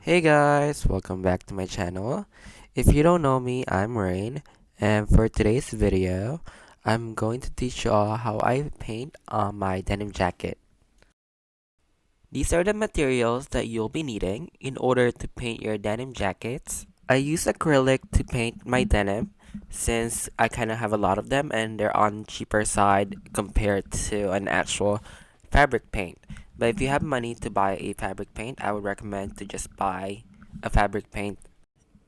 Hey guys, welcome back to my channel. If you don't know me, I'm Rain, and for today's video, I'm going to teach you all how I paint on my denim jacket. These are the materials that you'll be needing in order to paint your denim jackets. I use acrylic to paint my denim since I kind of have a lot of them and they're on cheaper side compared to an actual fabric paint. But if you have money to buy a fabric paint, I would recommend to just buy a fabric paint.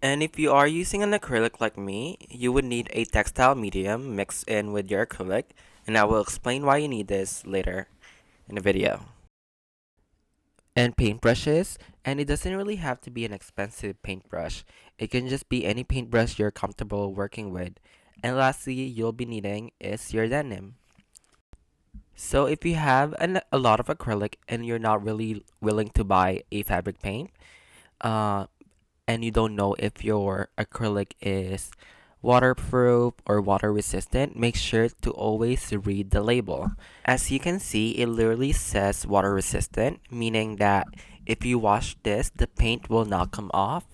And if you are using an acrylic like me, you would need a textile medium mixed in with your acrylic, and I will explain why you need this later in the video. And paintbrushes, and it doesn't really have to be an expensive paintbrush. It can just be any paintbrush you're comfortable working with. And lastly, you'll be needing is your denim. So if you have a lot of acrylic and you're not really willing to buy a fabric paint, uh, and you don't know if your acrylic is waterproof or water resistant, make sure to always read the label. As you can see, it literally says water resistant, meaning that if you wash this, the paint will not come off.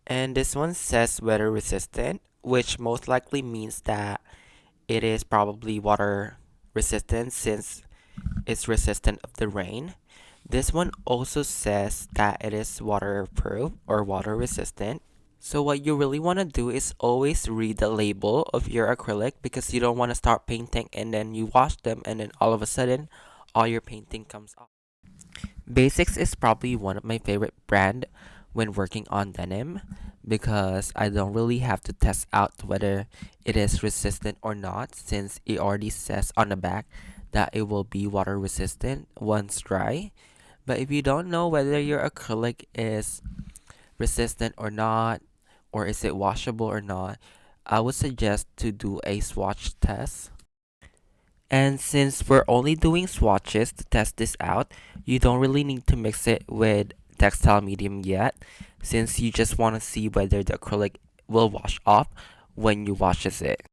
And this one says weather resistant, which most likely means that it is probably water resistant since it's resistant of the rain. This one also says that it is waterproof or water resistant. So what you really want to do is always read the label of your acrylic because you don't want to start painting and then you wash them and then all of a sudden all your painting comes off. Basics is probably one of my favorite brand when working on denim because I don't really have to test out whether it is resistant or not since it already says on the back that it will be water resistant once dry. But if you don't know whether your acrylic is resistant or not, or is it washable or not, I would suggest to do a swatch test. And since we're only doing swatches to test this out, you don't really need to mix it with textile medium yet, since you just want to see whether the acrylic will wash off when you washes it.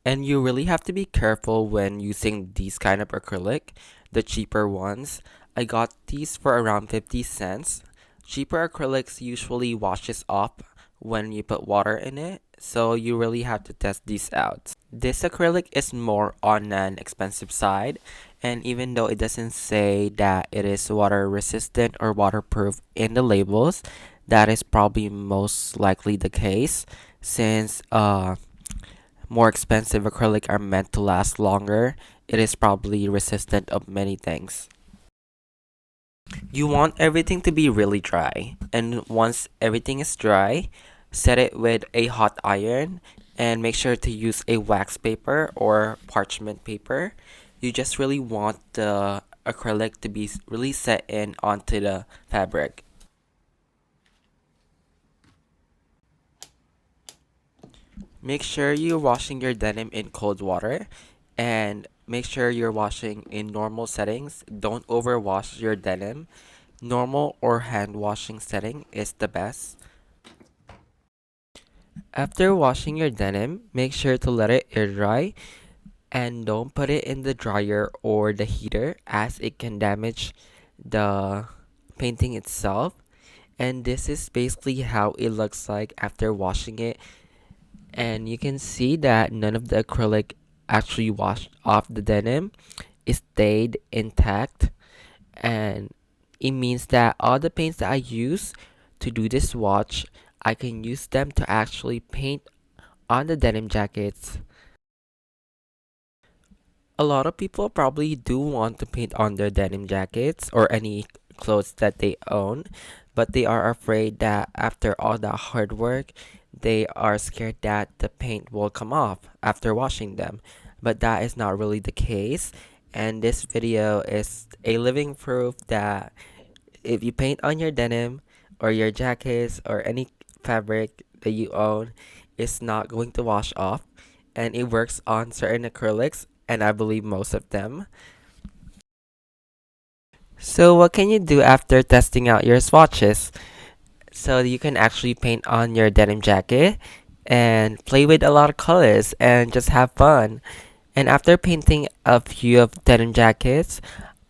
And you really have to be careful when using these kind of acrylic, the cheaper ones. I got these for around 50 cents. Cheaper acrylics usually washes off when you put water in it, so you really have to test these out. This acrylic is more on an expensive side, and even though it doesn't say that it is water resistant or waterproof in the labels, that is probably most likely the case since more expensive acrylic are meant to last longer. It is probably resistant of many things. You want everything to be really dry, and once everything is dry, set it with a hot iron and make sure to use a wax paper or parchment paper. You just really want the acrylic to be really set in onto the fabric. Make sure you're washing your denim in cold water and make sure you're washing in normal settings. Don't overwash your denim. Normal or hand washing setting is the best. After washing your denim, make sure to let it air dry and don't put it in the dryer or the heater as it can damage the painting itself. And this is basically how it looks like after washing it. And you can see that none of the acrylic actually washed off the denim. It stayed intact, and it means that all the paints that I use to do this swatch, I can use them to actually paint on the denim jackets. A lot of people probably do want to paint on their denim jackets or any clothes that they own, but they are afraid that after all that hard work, they are scared that the paint will come off after washing them. But that is not really the case, and this video is a living proof that if you paint on your denim or your jackets or any fabric that you own, it's not going to wash off, and it works on certain acrylics and I believe most of them. So what can you do after testing out your swatches? So you can actually paint on your denim jacket and play with a lot of colors and just have fun. And after painting a few of denim jackets,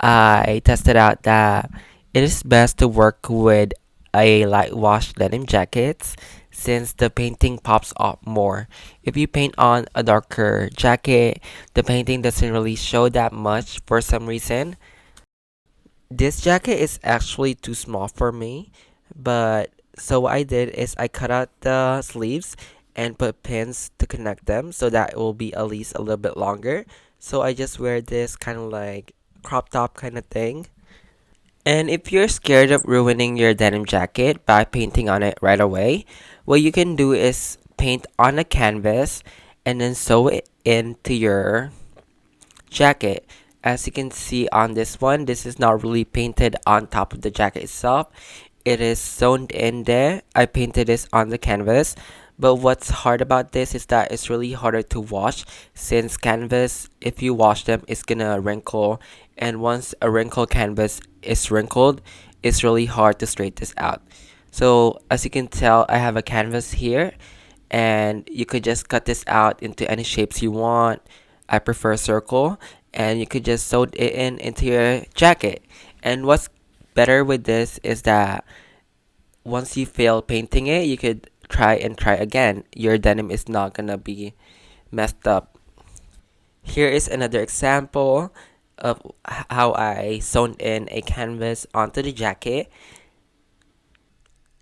I tested out that it is best to work with I like wash denim jackets since the painting pops up more. If you paint on a darker jacket, the painting doesn't really show that much for some reason. This jacket is actually too small for me, but so what I did is I cut out the sleeves and put pins to connect them so that it will be at least a little bit longer. So I just wear this kind of like crop top kind of thing. And if you're scared of ruining your denim jacket by painting on it right away, what you can do is paint on a canvas and then sew it into your jacket. As you can see on this one, this is not really painted on top of the jacket itself. It is sewn in there. I painted this on the canvas. But what's hard about this is that it's really harder to wash since canvas, if you wash them, it's gonna wrinkle. And once a wrinkled canvas is wrinkled, it's really hard to straighten this out. So as you can tell, I have a canvas here and you could just cut this out into any shapes you want. I prefer circle, and you could just sew it in into your jacket. And what's better with this is that once you fail painting it, you could try again. Your denim is not gonna be messed up. Here is another example of how I sewn in a canvas onto the jacket,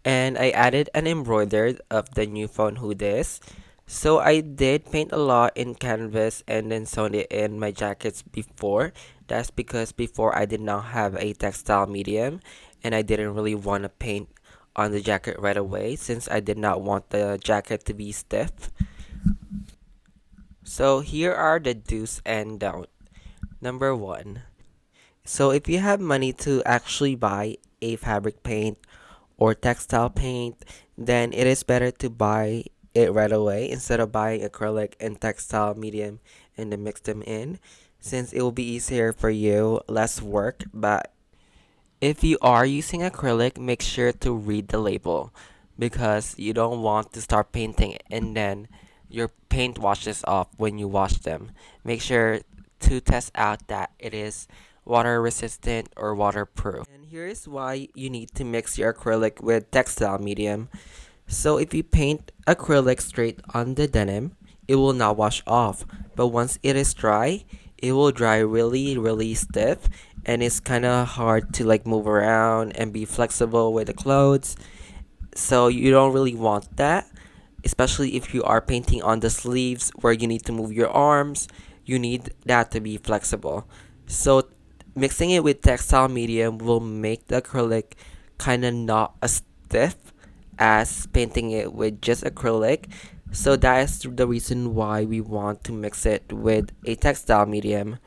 and I added an embroidered of the new phone who this. So I did paint a lot in canvas and then sewn it in my jackets before. That's because before I did not have a textile medium and I didn't really want to paint on the jacket right away since I did not want the jacket to be stiff. So here are the do's and don'ts. Number one. So if you have money to actually buy a fabric paint or textile paint, then it is better to buy it right away instead of buying acrylic and textile medium and then mix them in, since it will be easier for you, less work. But if you are using acrylic, make sure to read the label because you don't want to start painting and then your paint washes off when you wash them. Make sure to test out that it is water resistant or waterproof. And here's why you need to mix your acrylic with textile medium. So if you paint acrylic straight on the denim, it will not wash off. But once it is dry, it will dry really stiff and it's kind of hard to like move around and be flexible with the clothes. So you don't really want that, especially if you are painting on the sleeves where you need to move your arms. You need that to be flexible. So mixing it with textile medium will make the acrylic kind of not as stiff as painting it with just acrylic. So that is the reason why we want to mix it with a textile medium.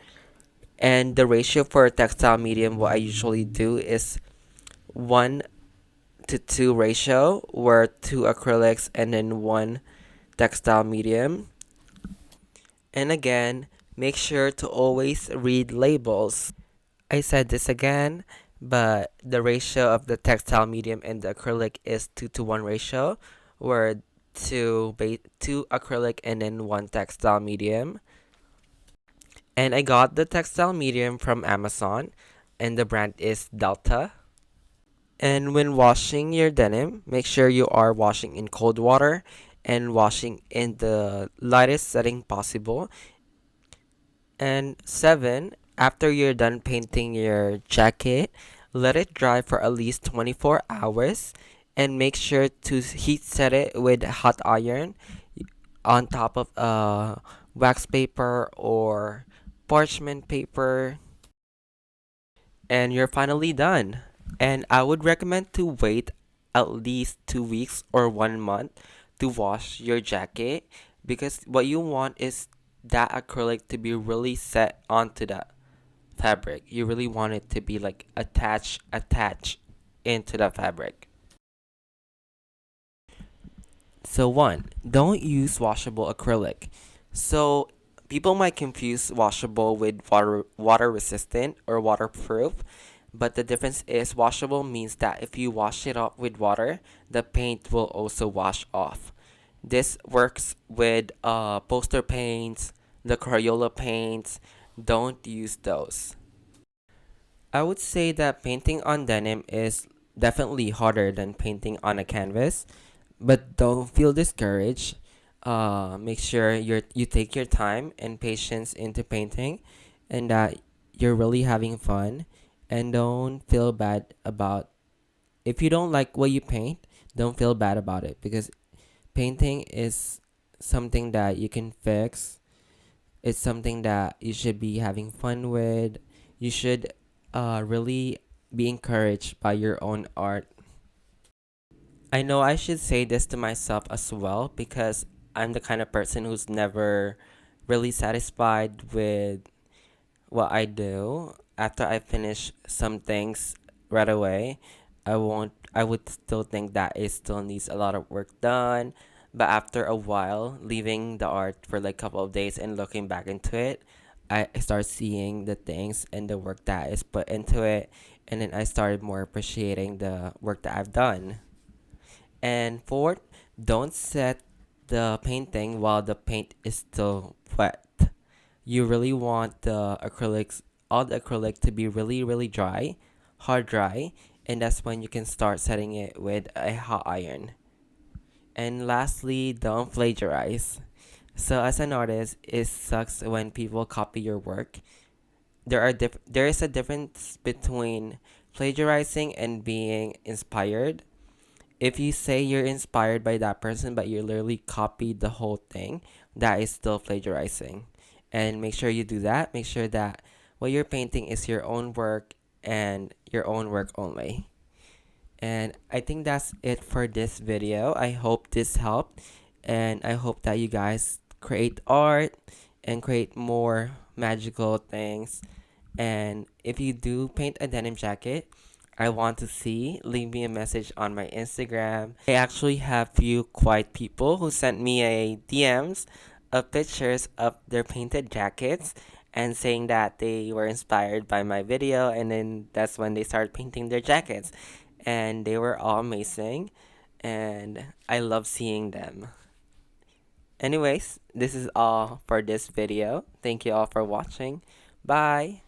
And the ratio for a textile medium, what I usually do is 1 to 2 ratio, where 2 acrylics and then 1 textile medium. And again, make sure to always read labels. I said this again, but the ratio of the textile medium and the acrylic is 2 to 1 ratio, where two acrylic and then 1 textile medium. And I got the textile medium from Amazon, and the brand is Delta. And when washing your denim, make sure you are washing in cold water and washing in the lightest setting possible. And 7, after you're done painting your jacket, let it dry for at least 24 hours and make sure to heat set it with hot iron on top of wax paper or parchment paper, and you're finally done. And I would recommend to wait at least 2 weeks or 1 month to wash your jacket because what you want is that acrylic to be really set onto the fabric. You really want it to be like attached into the fabric. So one, don't use washable acrylic. So people might confuse washable with water resistant or waterproof, but the difference is washable means that if you wash it off with water, the paint will also wash off. This works with poster paints, the Crayola paints. Don't use those. I would say that painting on denim is definitely harder than painting on a canvas, but don't feel discouraged. Make sure you take your time and patience into painting, and that you're really having fun, and don't feel bad about if you don't like what you paint. Don't feel bad about it, because painting is something that you can fix. It's something that you should be having fun with. You should really be encouraged by your own art. I know I should say this to myself as well, because I'm the kind of person who's never really satisfied with what I do. After I finish some things right away, I would still think that it still needs a lot of work done. But after a while, leaving the art for like a couple of days and looking back into it, I start seeing the things and the work that is put into it, and then I started more appreciating the work that I've done. And fourth, don't set the painting while the paint is still wet. You really want all the acrylic to be really, really dry, hard dry, and that's when you can start setting it with a hot iron. And lastly, don't plagiarize. So as an artist, it sucks when people copy your work. There is a difference between plagiarizing and being inspired. If you say you're inspired by that person but you literally copied the whole thing, that is still plagiarizing. And make sure you do that. Make sure that what you're painting is your own work and your own work only. And I think that's it for this video. I hope this helped, and I hope that you guys create art and create more magical things. And if you do paint a denim jacket, I want to see, leave me a message on my Instagram. I actually have few quiet people who sent me a DMs of pictures of their painted jackets and saying that they were inspired by my video, and then that's when they started painting their jackets. And they were all amazing, and I love seeing them. Anyways, this is all for this video. Thank you all for watching. Bye.